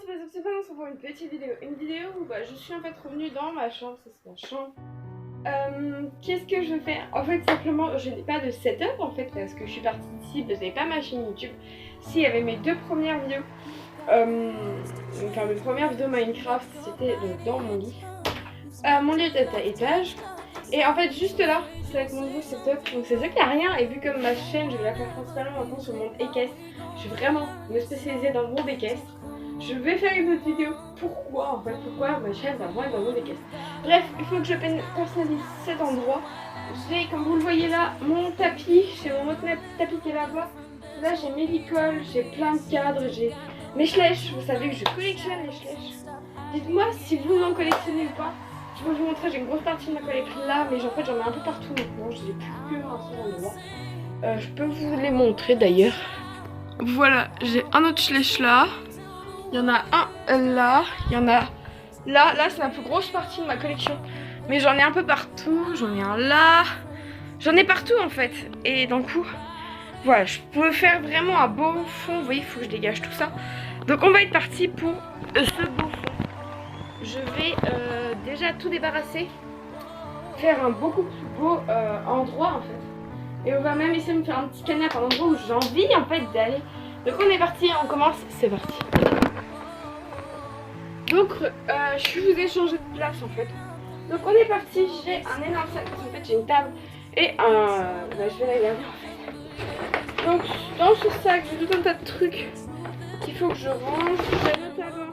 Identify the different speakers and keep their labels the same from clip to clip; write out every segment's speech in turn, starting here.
Speaker 1: c'est pas Stéphane, on se voit une petite vidéo. Une vidéo où je suis en fait revenue dans ma chambre, ça c'est ma chambre. Qu'est-ce que je veux faire? En fait simplement je n'ai pas de setup en fait parce que je suis partie d'ici, j'avais pas ma chaîne YouTube. Si, il y avait mes deux premières vidéos. Enfin mes premières vidéos Minecraft c'était dans mon lit. Mon lit était à étage. Et en fait juste là, c'est avec mon nouveau setup. Donc c'est ça qu'il n'y a rien. Et vu comme ma chaîne, je vais la faire principalement maintenant sur le monde équestre. Je vais vraiment me spécialiser dans le monde équestre. Je vais faire une autre vidéo. Pourquoi en fait? Pourquoi ma chaîne va moins être dans le monde équestre? Bref, il faut que je personnalise cet endroit. J'ai, comme vous le voyez là, mon tapis. J'ai mon autre tapis qui est là-bas. Là j'ai mes licoles, j'ai plein de cadres, j'ai mes chlèches. Vous savez que je collectionne les chlèches. Dites-moi si vous en collectionnez ou pas. Je vais vous montrer, j'ai une grosse partie de ma collection là, mais en fait j'en ai un peu partout maintenant. Je n'ai plus qu'un seul endroit. Je peux vous les montrer d'ailleurs. Voilà, j'ai un autre chlèche là. Il y en a un là, il y en a là. Là c'est la plus grosse partie de ma collection. Mais j'en ai un peu partout, j'en ai un là. J'en ai partout en fait. Et d'un coup, voilà, je peux faire vraiment un beau fond. Vous voyez, il faut que je dégage tout ça. Donc on va être parti pour ce beau fond. Je vais déjà tout débarrasser. Faire un beaucoup plus beau endroit en fait. Et on va même essayer de me faire un petit canapé, un endroit où j'ai envie en fait d'aller. Donc on est parti, on commence, c'est parti. Donc je vous ai changé de place en fait. Donc on est parti, j'ai un énorme sac, en fait j'ai une table et je vais la garder en fait. Donc dans ce sac j'ai tout un tas de trucs qu'il faut que je range. J'ai notamment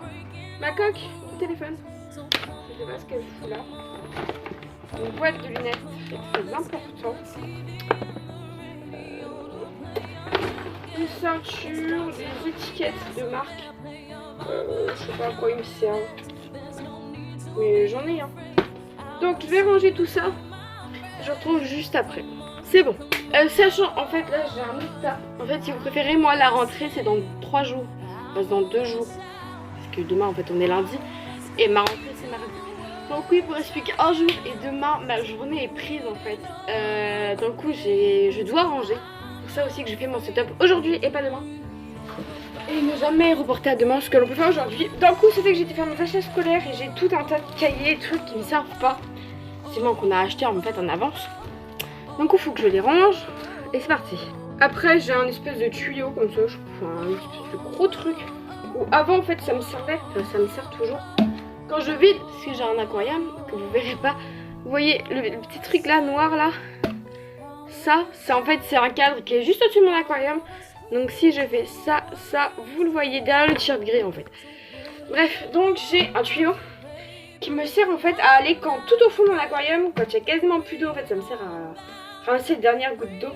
Speaker 1: ma coque, mon téléphone, je sais pas ce qu'elle fout là. Une boîte de lunettes, c'est très important. Une ceinture, des étiquettes de marque. Je sais pas à quoi ils me servent. Mais j'en ai un. Donc je vais ranger tout ça. Je retrouve juste après. C'est bon. Sachant en fait là j'ai un autre tas. En fait si vous préférez moi la rentrée c'est dans 3 jours. Enfin, dans 2 jours. Parce que demain en fait on est lundi. Et ma rentrée c'est mardi. Donc oui, il me reste plus qu'un jour et demain ma journée est prise en fait. Donc coup je dois ranger. C'est pour ça aussi que j'ai fait mon setup aujourd'hui et pas demain. Et ne jamais reporter à demain ce que l'on peut faire aujourd'hui. D'un coup c'était que j'ai dû faire mes achats scolaires et j'ai tout un tas de cahiers, trucs qui ne servent pas. C'est moi qu'on a acheté en fait en avance. Donc il faut que je les range et c'est parti. Après j'ai un espèce de tuyau comme ça, un espèce de gros truc. Où avant en fait ça me servait, enfin ça me sert toujours. Quand je vide, parce que j'ai un aquarium que vous verrez pas, vous voyez le petit truc là noir là, ça c'est en fait c'est un cadre qui est juste au-dessus de mon aquarium. Donc si je fais ça, vous le voyez derrière le t-shirt gris en fait. Bref, donc j'ai un tuyau qui me sert en fait à aller quand tout au fond de mon aquarium, quand il y a quasiment plus d'eau en fait, ça me sert à ramasser les dernières gouttes d'eau.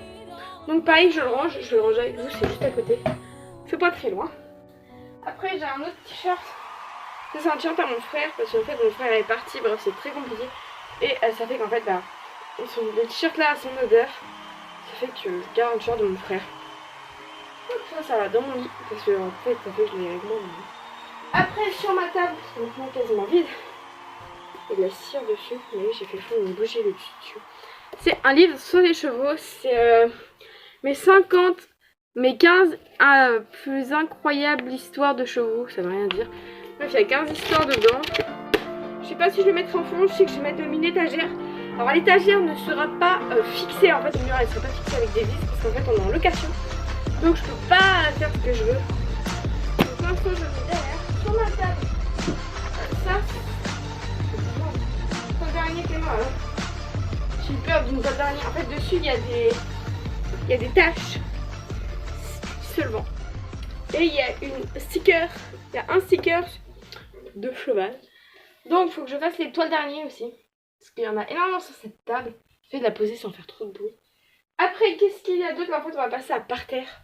Speaker 1: Donc pareil, je le range avec vous, c'est juste à côté. C'est pas très loin. Après j'ai un autre t-shirt. C'est un t-shirt à mon frère parce qu'en fait mon frère est parti, bref c'est très compliqué. Et ça fait qu'en fait le t-shirt là a son odeur. Ça fait que je garde un t-shirt de mon frère. Donc ça va dans mon lit parce que en fait ça fait que je l'ai avec moi. Après sur ma table, qui est maintenant quasiment vide, il y a de la cire dessus. Vous voyez, j'ai fait fondre une bougie dessus. C'est un livre sur les chevaux, c'est mes 50, mes 15 plus incroyables histoires de chevaux, ça veut rien dire. Bref, il y a 15 histoires dedans. Je sais pas si je le mettrai en fond, je sais que je vais mettre une étagère. Alors l'étagère ne sera pas fixée, en fait le mur elle sera pas fixée avec des vis parce qu'en fait on est en location. Donc je peux pas faire ce que je veux. Donc pour l'instant je le mets derrière, sur ma table. Ça, c'est le dernier qui est moi. J'ai peur d'une fois dernière. En fait dessus il y a des taches seulement. Et il y a un sticker de cheval. Donc il faut que je fasse les toiles derniers aussi. Parce qu'il y en a énormément sur cette table. Je vais de la poser sans faire trop de bruit. Après qu'est-ce qu'il y a d'autre? En fait on va passer à par terre.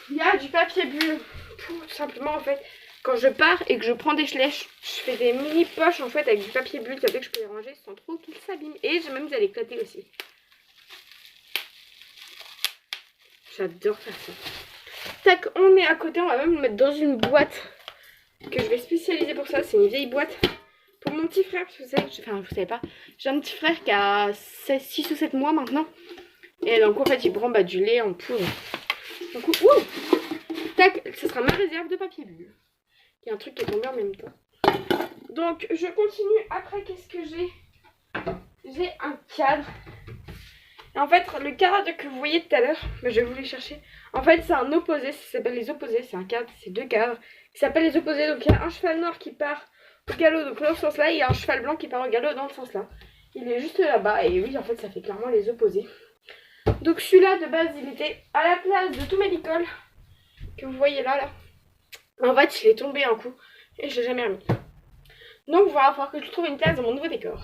Speaker 1: Il y a du papier bulle. Tout simplement en fait. Quand je pars et que je prends des chlèches, je fais des mini poches en fait avec du papier bulle. Ça fait que je peux les ranger sans trop qu'ils s'abîment. Et j'ai même à l'éclater aussi. J'adore faire ça. Tac, on est à côté, on va même le mettre dans une boîte que je vais spécialiser pour ça. C'est une vieille boîte pour mon petit frère, parce que vous savez pas, j'ai un petit frère qui a 6 ou 7 mois maintenant. Et donc en fait il prend du lait en poudre. Donc tac, ce sera ma réserve de papier bulle. Il y a un truc qui est tombé en même temps. Donc je continue. Après, qu'est-ce que j'ai? J'ai un cadre. Et en fait, le cadre que vous voyez tout à l'heure, je vais vous les chercher. En fait, c'est un opposé, ça s'appelle les opposés. C'est un cadre, c'est deux cadres qui s'appellent les opposés. Donc il y a un cheval noir qui part au galop, donc dans ce sens-là, et il y a un cheval blanc qui part au galop dans le sens-là. Il est juste là-bas, et oui, en fait, ça fait clairement les opposés. Donc celui-là, de base, il était à la place de tous mes licoles que vous voyez là. En fait, il est tombé un coup, et je l'ai jamais remis. Donc voilà, il va falloir que je trouve une place dans mon nouveau décor.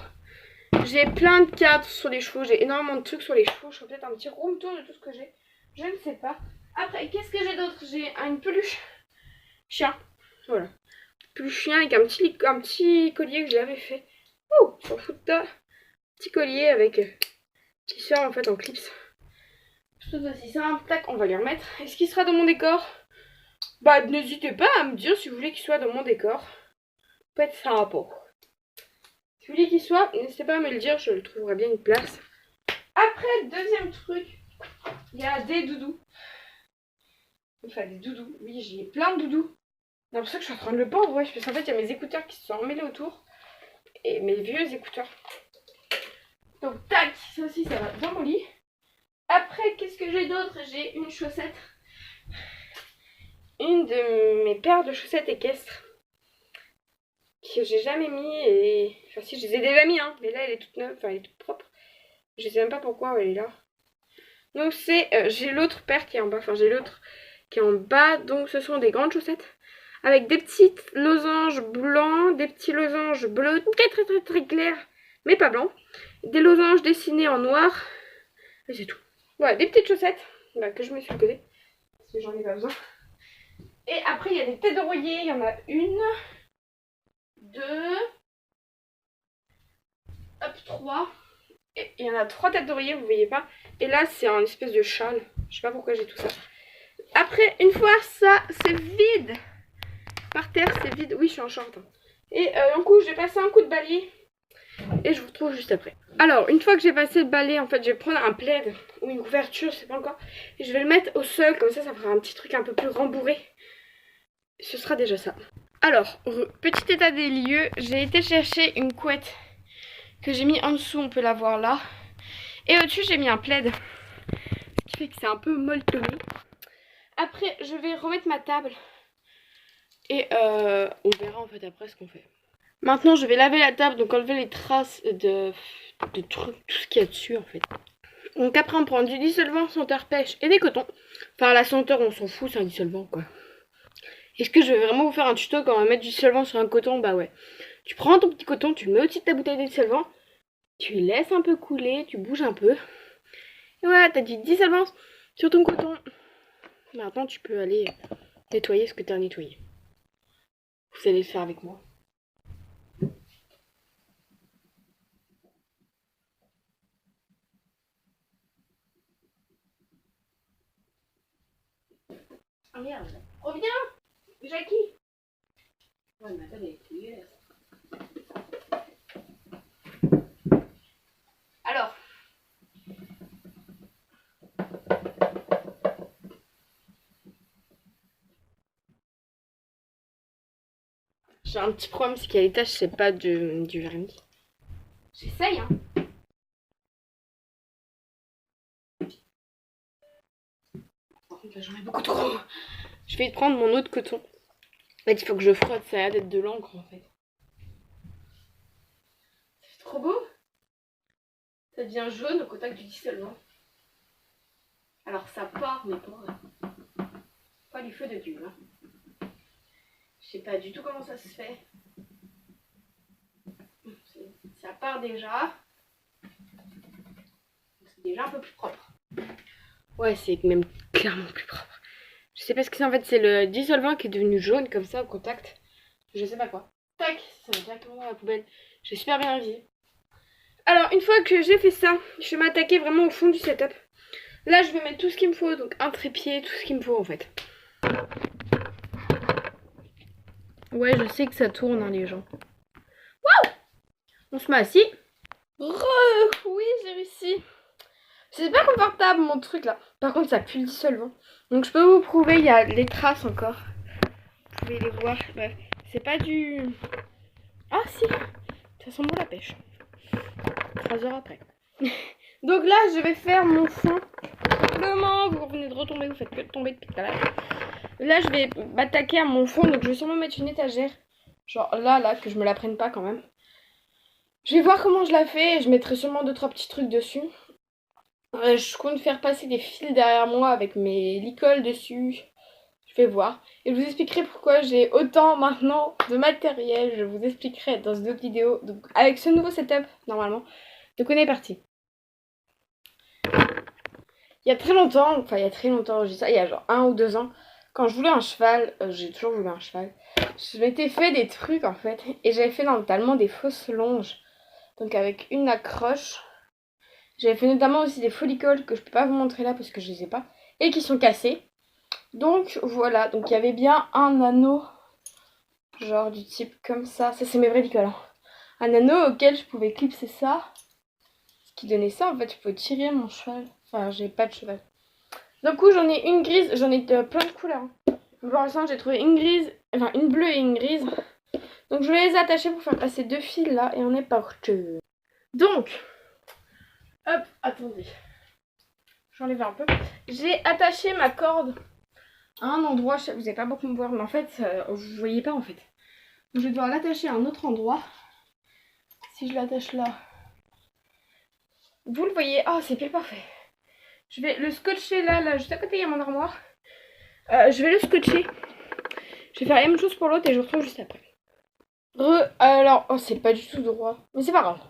Speaker 1: J'ai plein de cadres sur les chevaux, j'ai énormément de trucs sur les chevaux. Je ferai peut-être un petit room tour de tout ce que j'ai. Je ne sais pas. Après, qu'est-ce que j'ai d'autre? J'ai une peluche chien. Voilà. Peluche chien avec un petit collier que j'avais fait. Oh, s'en fout de ça. Petit collier avec tisseur en fait en clips. Tout aussi simple. Tac, on va lui remettre. Est-ce qu'il sera dans mon décor? Bah, n'hésitez pas à me dire si vous voulez qu'il soit dans mon décor. Peut être sympa. Si vous voulez qu'il soit, n'hésitez pas à me le dire, je le trouverai bien une place. Après, deuxième truc, il y a des doudous. Enfin, des doudous. Oui, j'ai plein de doudous. C'est pour ça que je suis en train de le pendre, ouais, parce qu'en fait, il y a mes écouteurs qui se sont emmêlés autour. Et mes vieux écouteurs. Donc, tac, ça aussi, ça va dans mon lit. Après, qu'est-ce que j'ai d'autre? J'ai une chaussette. Une de mes paires de chaussettes équestres. Que j'ai jamais mis et... Enfin si, je les ai déjà mis, hein. Mais là, elle est toute neuve, enfin, elle est toute propre. Je sais même pas pourquoi elle est là. Donc c'est... j'ai l'autre paire qui est en bas, enfin j'ai l'autre qui est en bas. Donc ce sont des grandes chaussettes. Avec des petits losanges blancs, des petits losanges bleus, très clairs, mais pas blancs. Des losanges dessinés en noir. Et c'est tout. Voilà, des petites chaussettes que je mets sur le côté. Parce que j'en ai pas besoin. Et après, il y a des têtes d'oreiller. Il y en a une... 2, hop, 3. Et il y en a 3 têtes d'oreiller, vous voyez pas. Et là, c'est un espèce de châle. Je sais pas pourquoi j'ai tout ça. Après, une fois ça, c'est vide. Par terre, c'est vide. Oui, je suis en short. Et du coup, j'ai passé un coup de balai. Et je vous retrouve juste après. Alors, une fois que j'ai passé le balai, en fait, je vais prendre un plaid ou une couverture, je sais pas encore. Et je vais le mettre au sol, comme ça fera un petit truc un peu plus rembourré. Ce sera déjà ça. Alors, petit état des lieux, j'ai été chercher une couette que j'ai mis en dessous, on peut la voir là. Et au-dessus, j'ai mis un plaid, ce qui fait que c'est un peu molletonné. Après, je vais remettre ma table et on verra en fait après ce qu'on fait. Maintenant, je vais laver la table, donc enlever les traces de trucs, tout ce qu'il y a dessus en fait. Donc après, on prend du dissolvant, senteur pêche et des cotons. Enfin, la senteur, on s'en fout, c'est un dissolvant quoi. Est-ce que je vais vraiment vous faire un tuto quand on va mettre du dissolvant sur un coton? Bah ouais. Tu prends ton petit coton, tu le mets au-dessus de ta bouteille de dissolvant, tu laisses un peu couler, tu bouges un peu. Et voilà, t'as du dissolvant sur ton coton. Maintenant, tu peux aller nettoyer ce que tu as nettoyé. Vous allez le faire avec moi. Ah merde, reviens Jackie. Ouais, mais attends, elle est dégueulasse. Alors. J'ai un petit problème, c'est qu'il y a les taches, c'est pas du vernis. J'essaye, hein. Par contre, là, j'en ai beaucoup trop. Je vais prendre mon autre coton. En fait, il faut que je frotte, ça a l'air d'être de l'encre, en fait. C'est trop beau. Ça devient jaune au contact du dissolvant. Alors, ça part, mais pas du feu de Dieu, hein. Je sais pas du tout comment ça se fait. Ça part déjà. C'est déjà un peu plus propre. Ouais, c'est même clairement plus propre. Je sais pas ce que c'est en fait, c'est le dissolvant qui est devenu jaune comme ça au contact. Je sais pas quoi. Tac, ça va directement dans la poubelle. J'ai super bien visé. Alors, une fois que j'ai fait ça, je vais m'attaquer vraiment au fond du setup. Là, je vais mettre tout ce qu'il me faut, donc un trépied, tout ce qu'il me faut en fait. Ouais, je sais que ça tourne, hein, les gens. Waouh! On se met assis. Oui, j'ai réussi. C'est pas confortable mon truc là. Par contre, ça pue le dissolvant. Donc je peux vous prouver, il y a les traces encore. Vous pouvez les voir. Bref, c'est pas du... Ah si, ça sent bon la pêche. 3 heures après. Donc là, je vais faire mon fond. Simplement, vous venez de retomber, vous faites que de tomber depuis tout à l'heure. Là, je vais m'attaquer à mon fond, donc je vais sûrement mettre une étagère. Genre là, que je me la prenne pas quand même. Je vais voir comment je la fais et je mettrai sûrement 2-3 petits trucs dessus. Je compte faire passer des fils derrière moi avec mes licoles dessus. Je vais voir. Et je vous expliquerai pourquoi j'ai autant maintenant de matériel. Je vous expliquerai dans une autre vidéo. Donc avec ce nouveau setup, normalement. Donc on est parti. Il y a très longtemps, je dis ça, il y a genre 1 ou 2 ans, quand je voulais un cheval, j'ai toujours voulu un cheval, je m'étais fait des trucs en fait. Et j'avais fait notamment des fausses longes. Donc avec une accroche. J'avais fait notamment aussi des follicoles que je peux pas vous montrer là parce que je les ai pas. Et qui sont cassés. Donc voilà, donc il y avait bien un anneau. Genre du type comme ça. Ça c'est mes vrais licoles. Hein. Un anneau auquel je pouvais clipser ça. Ce qui donnait ça en fait, je pouvais tirer mon cheval. Enfin j'ai pas de cheval. Du coup j'en ai une grise, j'en ai plein de couleurs. Hein. Pour l'instant j'ai trouvé une grise, enfin une bleue et une grise. Donc je vais les attacher pour faire passer 2 fils là et on est parti. Donc, hop, attendez. J'enlève un peu. J'ai attaché ma corde à un endroit, vous n'allez pas beaucoup me voir, mais en fait, vous voyez pas en fait. Donc, je vais devoir l'attacher à un autre endroit. Si je l'attache là, vous le voyez. Oh, c'est pile parfait. Je vais le scotcher là, juste à côté, il y a mon armoire. Je vais le scotcher. Je vais faire la même chose pour l'autre et je retrouve juste après. Alors, oh, c'est pas du tout droit, mais c'est pas grave.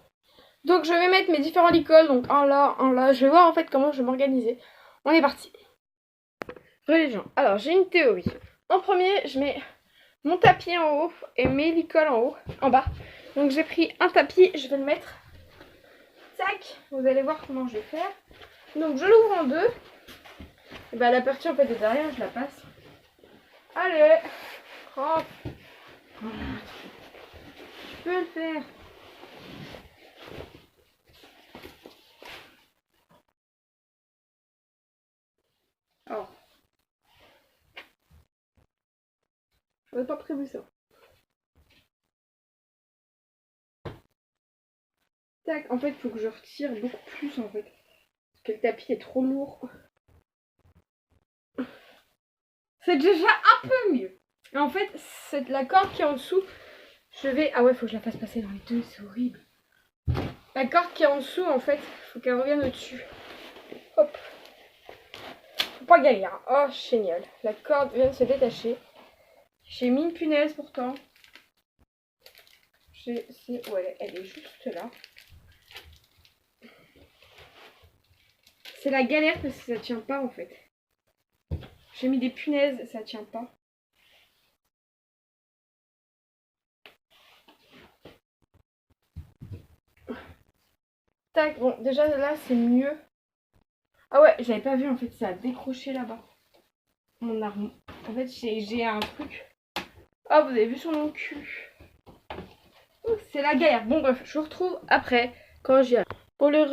Speaker 1: Donc, je vais mettre mes différents licoles, donc un là, un là. Je vais voir en fait comment je vais m'organiser. On est parti. Les gens. Alors, j'ai une théorie. En premier, je mets mon tapis en haut et mes licoles en bas. Donc, j'ai pris un tapis, je vais le mettre. Tac, vous allez voir comment je vais faire. Donc, je l'ouvre en deux. Et bah, la partie en fait de derrière, je la passe. Allez, hop. Je peux le faire. Oh. J'aurais pas prévu ça. Tac, en fait, il faut que je retire beaucoup plus en fait. Parce que le tapis est trop lourd. C'est déjà un peu mieux. Et en fait, c'est la corde qui est en dessous. Je vais... Ah ouais, faut que je la fasse passer dans les deux, c'est horrible. La corde qui est en dessous, en fait, faut qu'elle revienne au-dessus. Hop. Faut pas galère. Oh, génial. La corde vient de se détacher. J'ai mis une punaise pourtant. Ouais, elle est juste là. C'est la galère parce que ça tient pas en fait. J'ai mis des punaises, ça tient pas. Tac, bon, déjà là c'est mieux. Ah ouais, j'avais pas vu en fait, ça a décroché là-bas. Mon arme. En fait, j'ai un truc. Oh, vous avez vu sur mon cul. C'est la galère. Bon, bref, je vous retrouve après quand j'y arrive. Pour les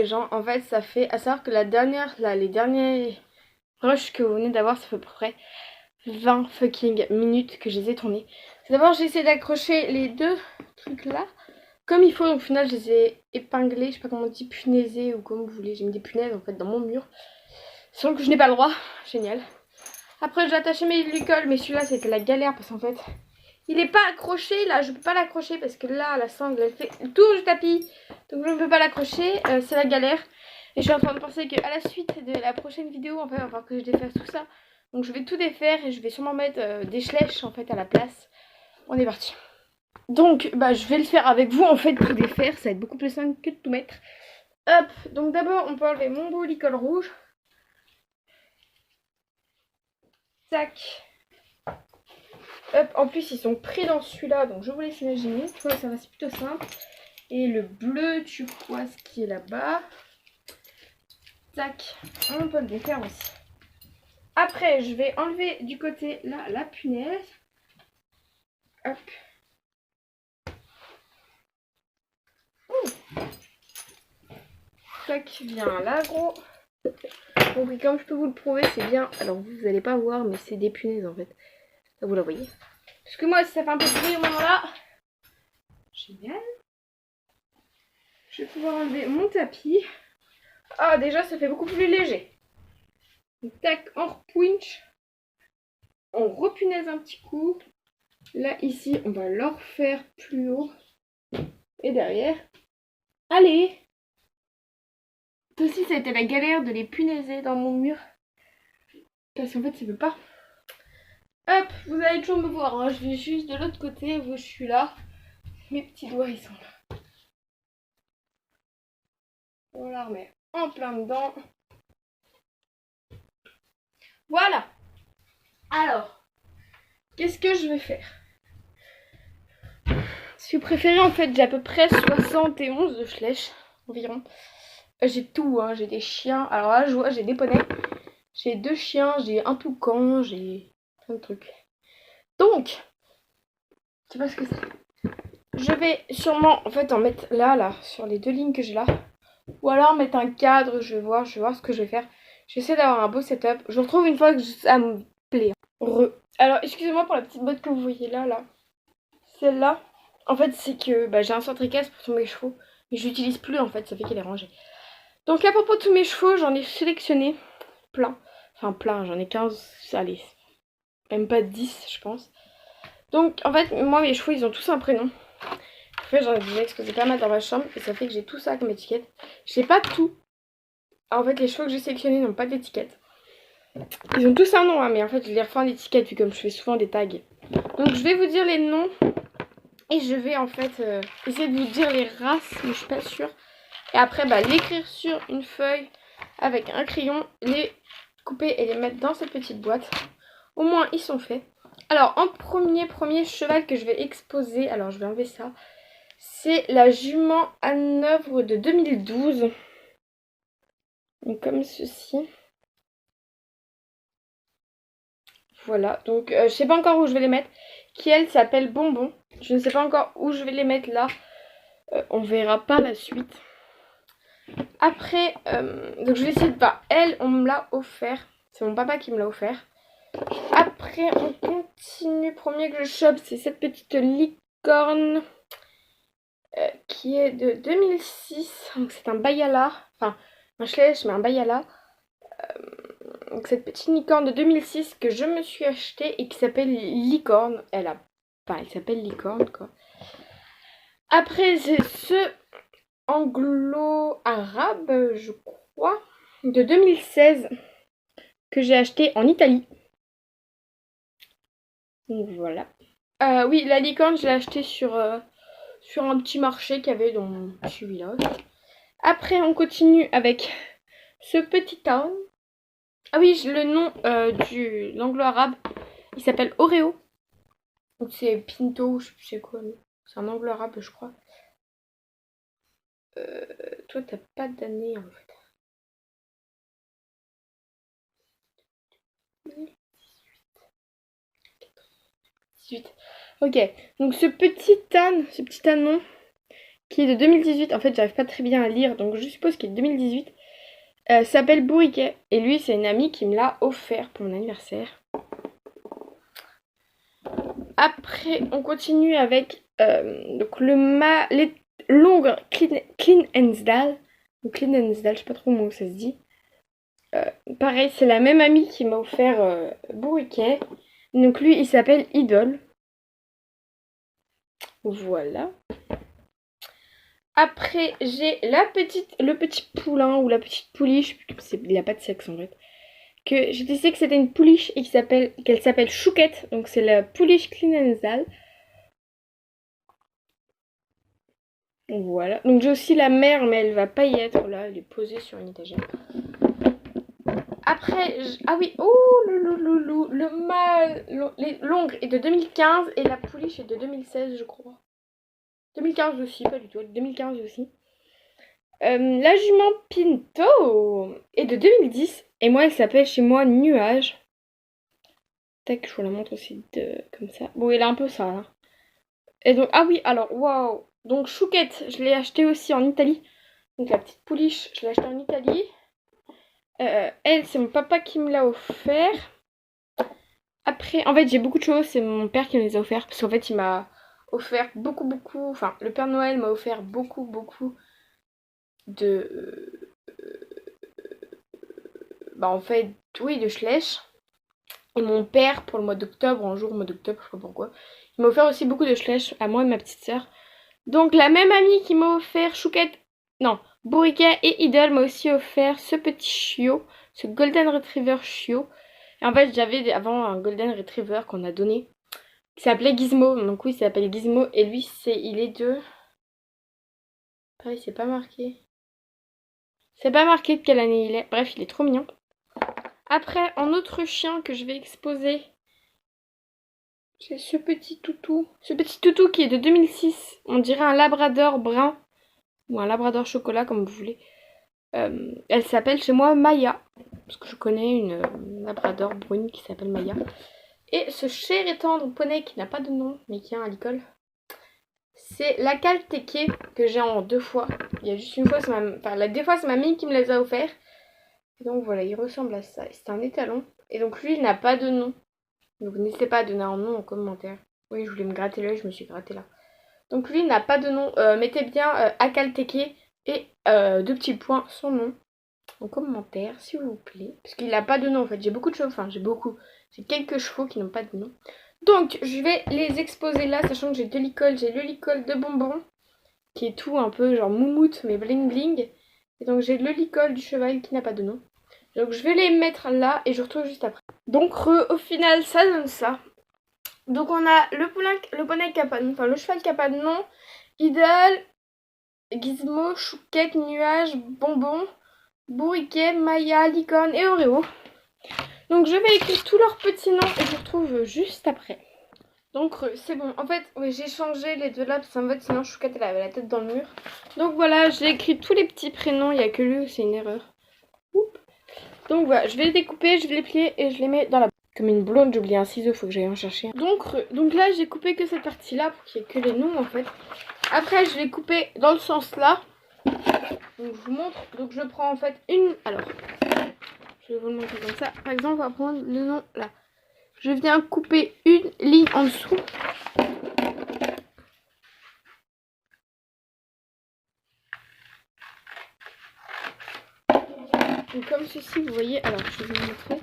Speaker 1: gens, en fait, ça fait à savoir que les derniers rushs que vous venez d'avoir, ça fait à peu près 20 fucking minutes que je les ai tournés. D'abord, j'ai essayé d'accrocher les deux trucs là comme il faut. Donc, au final, je les ai épinglés, je sais pas comment on dit, punaisés ou comme vous voulez. J'ai mis des punaises en fait dans mon mur. Sans que je n'ai pas le droit. Génial. Après, j'ai attaché mes licoles, mais celui-là, c'était la galère parce qu'en fait, il n'est pas accroché. Là, je peux pas l'accrocher parce que là, la sangle, elle fait le tour du tapis. Donc, je ne peux pas l'accrocher. C'est la galère. Et je suis en train de penser qu'à la suite de la prochaine vidéo, en fait, il va falloir que je défasse tout ça. Donc, je vais tout défaire et je vais sûrement mettre des schlèches en fait à la place. On est parti. Donc, bah, je vais le faire avec vous en fait, tout défaire. Ça va être beaucoup plus simple que de tout mettre. Hop. Donc, d'abord, on peut enlever mon beau licol rouge. Tac. Hop, en plus ils sont pris dans celui-là, donc je vous laisse imaginer. Tu vois, ça va, c'est plutôt simple. Et le bleu turquoise qui est là-bas. Tac, on peut le défaire aussi. Après, je vais enlever du côté là la punaise. Hop. Tac, vient là gros. Donc oui, comme je peux vous le prouver, c'est bien. Alors vous allez pas voir, mais c'est des punaises en fait. Là, vous la voyez. Parce que moi, si ça fait un peu de bruit au moment là. Génial. Je vais pouvoir enlever mon tapis. Ah, déjà, ça fait beaucoup plus léger. Donc, tac, on repouinch. On repunaise un petit coup. Là, ici, on va le refaire plus haut. Et derrière. Allez! Ça aussi, ça a été la galère de les punaiser dans mon mur. Parce qu'en fait, ça veut pas. Hop, vous allez toujours me voir. Hein. Je vais juste de l'autre côté où je suis là. Mes petits doigts, ils sont là. On la remet en plein dedans. Voilà! Alors, qu'est-ce que je vais faire? Si vous préférez, en fait, j'ai à peu près 71 de flèches environ. J'ai tout, hein. J'ai des chiens. Alors là, je vois, j'ai des poneys. J'ai 2 chiens, j'ai un toucan, j'ai plein de trucs. Donc, je sais pas ce que c'est. Je vais sûrement, en fait, en mettre là, sur les 2 lignes que j'ai là. Ou alors mettre un cadre, je vais voir ce que je vais faire. J'essaie d'avoir un beau setup. Je vous retrouve une fois que ça me plaît. Alors, excusez-moi pour la petite botte que vous voyez là. Celle-là, en fait, c'est que j'ai un centre-équestre pour tous mes chevaux. Mais je l'utilise plus, en fait, ça fait qu'elle est rangée. Donc, à propos de tous mes chevaux, j'en ai sélectionné plein. Enfin, plein, j'en ai 15, allez, même pas 10, je pense. Donc, en fait, moi, mes chevaux, ils ont tous un prénom. En fait, j'en ai déjà exposé pas mal dans ma chambre. Et ça fait que j'ai tout ça comme étiquette. J'ai pas tout. En fait, les chevaux que j'ai sélectionnés n'ont pas d'étiquette. Ils ont tous un nom, hein, mais en fait, je les refais en étiquette, vu comme je fais souvent des tags. Donc, je vais vous dire les noms. Et je vais, en fait, essayer de vous dire les races, mais je suis pas sûre. Et après, l'écrire sur une feuille avec un crayon, les couper et les mettre dans cette petite boîte. Au moins, ils sont faits. Alors, en premier cheval que je vais exposer, alors je vais enlever ça, c'est la jument Hanovre de 2012. Donc, comme ceci. Voilà, donc je sais pas encore où je vais les mettre. Qui elle s'appelle Bonbon. Je ne sais pas encore où je vais les mettre là. On verra par la suite. Après, donc je vais essayer de voir. Elle, on me l'a offert. C'est mon papa qui me l'a offert. Après, on continue. Premier que je chope, c'est cette petite licorne qui est de 2006. Donc c'est un bayala. Enfin, un schlech, mais un bayala. Donc cette petite licorne de 2006 que je me suis achetée et qui s'appelle Licorne. Elle s'appelle Licorne, quoi. Après, j'ai ce anglo-arabe, je crois, de 2016 que j'ai acheté en Italie. Donc voilà. Oui, la licorne, je l'ai acheté sur un petit marché qu'il y avait dans mon petit village. Après, on continue avec ce petit town. Ah oui, le nom de l'anglo-arabe, il s'appelle Oreo. Donc c'est Pinto, je sais plus c'est quoi. C'est un anglo-arabe, je crois. Toi, t'as pas d'année en fait. 18. Ok, donc ce petit anon qui est de 2018, en fait j'arrive pas très bien à lire, donc je suppose qu'il est de 2018, s'appelle Bourriquet. Et lui, c'est une amie qui me l'a offert pour mon anniversaire. Après, on continue avec donc les longues Clean Ensdal. Ou Clean Ensdal, je sais pas trop comment ça se dit. Pareil, c'est la même amie qui m'a offert Bourriquet. Donc lui, il s'appelle Idol. Voilà. Après, j'ai le petit poulain ou la petite pouliche. Il n'y a pas de sexe en fait. Que j'ai décidé que c'était une pouliche et qu'elle s'appelle Chouquette. Donc c'est la pouliche Clinenzal. Voilà. Donc j'ai aussi la mère, mais elle va pas y être là. Elle est posée sur une étagère. Après, ah oui, oh le mâle, l'ongre est de 2015 et la pouliche est de 2016, je crois. 2015 aussi, pas du tout, 2015 aussi. La jument Pinto est de 2010 et moi elle s'appelle chez moi Nuage. Tac, je vous la montre aussi comme ça. Bon, elle est un peu sale. Hein. Et donc, ah oui, alors, waouh. Donc Chouquette, je l'ai acheté aussi en Italie. Donc la petite pouliche, je l'ai acheté en Italie. Elle, c'est mon papa qui me l'a offert. Après, en fait, j'ai beaucoup de choses. C'est mon père qui me les a offerts. Parce qu'en fait, il m'a offert beaucoup. Enfin, le Père Noël m'a offert beaucoup de. Bah, en fait, oui, de Schleich. Et mon père, pour le mois d'octobre, un jour au mois d'octobre, je sais pas pourquoi, il m'a offert aussi beaucoup de Schleich à moi et ma petite sœur. Donc, la même amie qui m'a offert Chouquette. Non, Bourriquet et Idol m'a aussi offert ce petit chiot. Ce Golden Retriever chiot. Et en fait, j'avais avant un Golden Retriever qu'on a donné. Qui s'appelait Gizmo. Donc oui, il s'appelle Gizmo. Et lui, il est de... Pareil, c'est pas marqué. C'est pas marqué de quelle année il est. Bref, il est trop mignon. Après, un autre chien que je vais exposer. C'est ce petit toutou. Ce petit toutou qui est de 2006. On dirait un labrador brun. Ou un labrador chocolat, comme vous voulez. Elle s'appelle chez moi Maya. Parce que je connais une labrador brune qui s'appelle Maya. Et ce cher et tendre poney qui n'a pas de nom, mais qui a un licol, c'est la Calteke que j'ai en 2 fois. Il y a juste une fois, des fois c'est ma mine qui me les a offerts. Et donc voilà, il ressemble à ça. C'est un étalon. Et donc lui, il n'a pas de nom. Donc n'hésitez pas à donner un nom en commentaire. Oui, je voulais me gratter l'œil, je me suis gratté là. Donc lui, il n'a pas de nom. Mettez bien Akalteke et 2 petits points son nom en commentaire, s'il vous plaît. Parce qu'il n'a pas de nom en fait. J'ai beaucoup de chevaux. Enfin, j'ai beaucoup. J'ai quelques chevaux qui n'ont pas de nom. Donc, je vais les exposer là, sachant que j'ai 2 licoles. J'ai le licol de bonbons, qui est tout un peu genre moumoute, mais bling bling. Et donc, j'ai le licol du cheval qui n'a pas de nom. Donc, je vais les mettre là et je retrouve juste après. Donc, au final, ça donne ça. Donc, on a le poney qui a pas de nom, enfin, le cheval qui a pas de nom, Idole, Gizmo, Chouquette, Nuage, Bonbon, Bourriquet, Maya, Licorne et Oreo. Donc je vais écrire tous leurs petits noms et je retrouve juste après. Donc c'est bon. En fait, oui, j'ai changé les deux là parce qu'en fait sinon Chouquette elle avait la tête dans le mur. Donc voilà, j'ai écrit tous les petits prénoms. Il n'y a que lui où c'est une erreur. Oups. Donc voilà, je vais les découper, je vais les plier et je les mets dans la... Comme une blonde, j'ai oublié un ciseau, faut que j'aille en chercher. Donc là, j'ai coupé que cette partie-là pour qu'il n'y ait que les noms en fait. Après, je vais couper dans le sens là. Donc je vous montre. Donc je prends en fait une... Alors... Je vais vous le montrer comme ça. Par exemple, on va prendre le nom là. Je viens couper une ligne en dessous. Donc comme ceci, vous voyez. Alors, je vais vous montrer.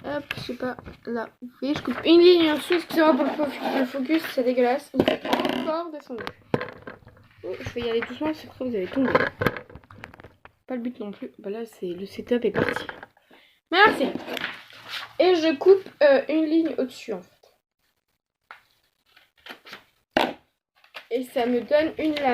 Speaker 1: Hop, je sais pas. Là, vous voyez, je coupe une ligne en dessous. Excusez-moi pour le focus, c'est dégueulasse. Il faut encore descendre. Oh, je vais y aller doucement, c'est pour ça que vous allez tomber. Pas le but non plus. Bah là, c'est le setup est parti. Merci. Et je coupe une ligne au-dessus en fait. Et ça me donne une lame.